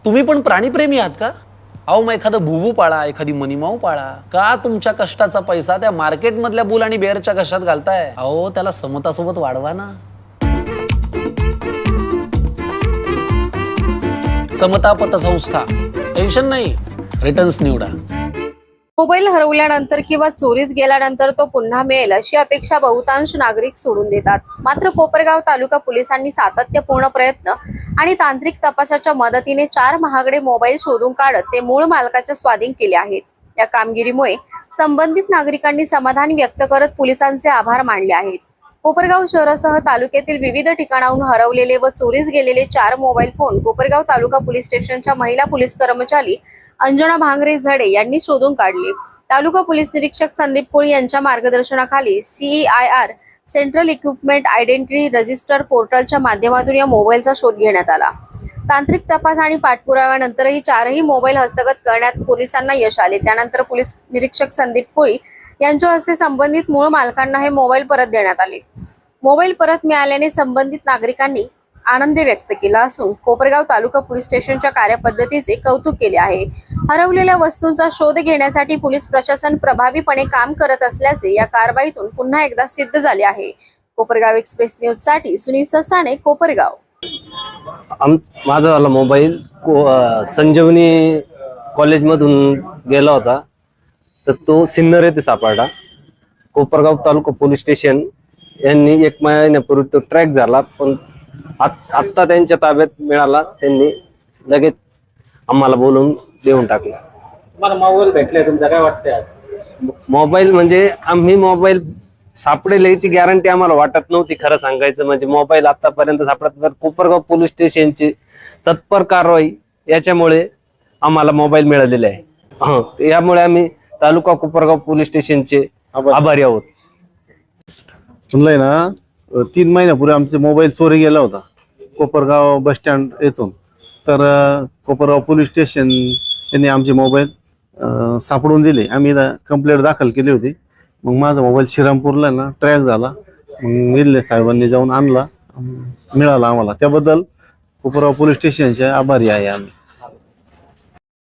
तुम्ही पण प्राणीप्रेमी आहात का? अहो मग एखादं भुवू पाळा, एखादी मनीमाऊ पाळा. का तुमच्या कष्टाचा पैसा त्या मार्केटमधल्या बुल आणि बेअरच्या कष्टात घालताय? अहो त्याला समतासोबत वाढवा ना. समता पतसंस्था. टेन्शन नाही, रिटर्न्स निवडा. मोबाईल हरवल्यानंतर किंवा चोरीस गेल्यानंतर तो पुन्हा मिळेल अशी अपेक्षा बहुतांश नागरिक सोडून देतात. मात्र कोपरगाव तालुका पोलिसांनी सातत्यपूर्ण प्रयत्न आणि तांत्रिक तपासाच्या मदतीने 4 महागडे मोबाईल शोधून काढत ते मूळ मालकाच्या स्वाधीन केले आहेत. या कामगिरीमुळे संबंधित नागरिकांनी समाधान व्यक्त करत पोलिसांचे आभार मानले आहेत. कोपरगाव शहरासह तालुक्यातील विविध ठिकाणाहून हरवलेले व चोरीस गेलेले 4 मोबाईल फोन कोपरगाव तालुका पोलीस स्टेशनच्या महिला पोलीस कर्मचारी अंजना भांगरे झडे यांनी शोधून काढले. तालुका पोलीस निरीक्षक संदीप कोळी यांच्या मार्गदर्शनाखाली CEIR central equipment identity register पोर्टलच्या माध्यमातून या मोबाईलचा शोध घेण्यात आला. तांत्रिक तपास आणि पाठपुराव्यानंतरही 4ही मोबाईल हस्तगत करण्यात पोलिसांना यश आले. त्यानंतर पोलीस निरीक्षक संदीप कोळी यांच्या हस्ते संबंधित मूळ मालकांना हे मोबाईल परत देण्यात आले. मोबाईल परत मिळाल्याने संबंधित नागरिकांनी आनंद व्यक्त केला असून कोपरगाव तालुका पोलीस स्टेशनच्या कार्यपद्धतीचे कौतुक केले आहे. हरवलेल्या वस्तूंचा शोध घेण्यासाठी पोलीस प्रशासन प्रभावीपणे काम करत असल्याचे या कारवाईतून पुन्हा एकदा सिद्ध झाले आहे. कोपरगाव एक्सप्रेस न्यूज साठी सुनील ससाने, कोपरगाव. माझा वाला मोबाईल संजीवनी कॉलेजमधून गेला होता, तर तो सिन्नर येथे सापडला. कोपरगाव तालुका पोलीस स्टेशन यांनी 1 महिन्यापूर्वी तो ट्रॅक झाला, पण आत्ता त्यांच्या ताब्यात मिळाला. त्यांनी लगेच आम्हाला बोलून देऊन टाकला. मला मोबाईल भेटलाय, तुमचं काय वाटतंय आज? मोबाईल म्हणजे आम्ही मोबाईल सापडेल याची गॅरंटी आम्हाला वाटत नव्हती. खरं सांगायचं म्हणजे मोबाईल आतापर्यंत सापडत, कोपरगाव पोलीस स्टेशनची तत्पर कारवाई याच्यामुळे आम्हाला मोबाईल मिळालेले आहे. यामुळे आम्ही तालुका कोपरगाव पोलीस स्टेशनचे आभारी आहोत. म्हणलंय ना, 3 महिन्यापूर्वी आमचे मोबाईल चोरी गेला होता कोपरगाव बस स्टँड येथून. तर कोपरगाव पोलीस स्टेशन यांनी आमचे मोबाईल सापडून दिले. आम्ही कंप्लेंट दाखल केली होती. मग माझा मोबाईल श्रीरामपूरला ना ट्रॅक झाला. मग निल्ले साहेबांनी जाऊन आणला, मिळाला आम्हाला. त्याबद्दल कोपरगाव पोलीस स्टेशनचे आभारी आहे आम्ही.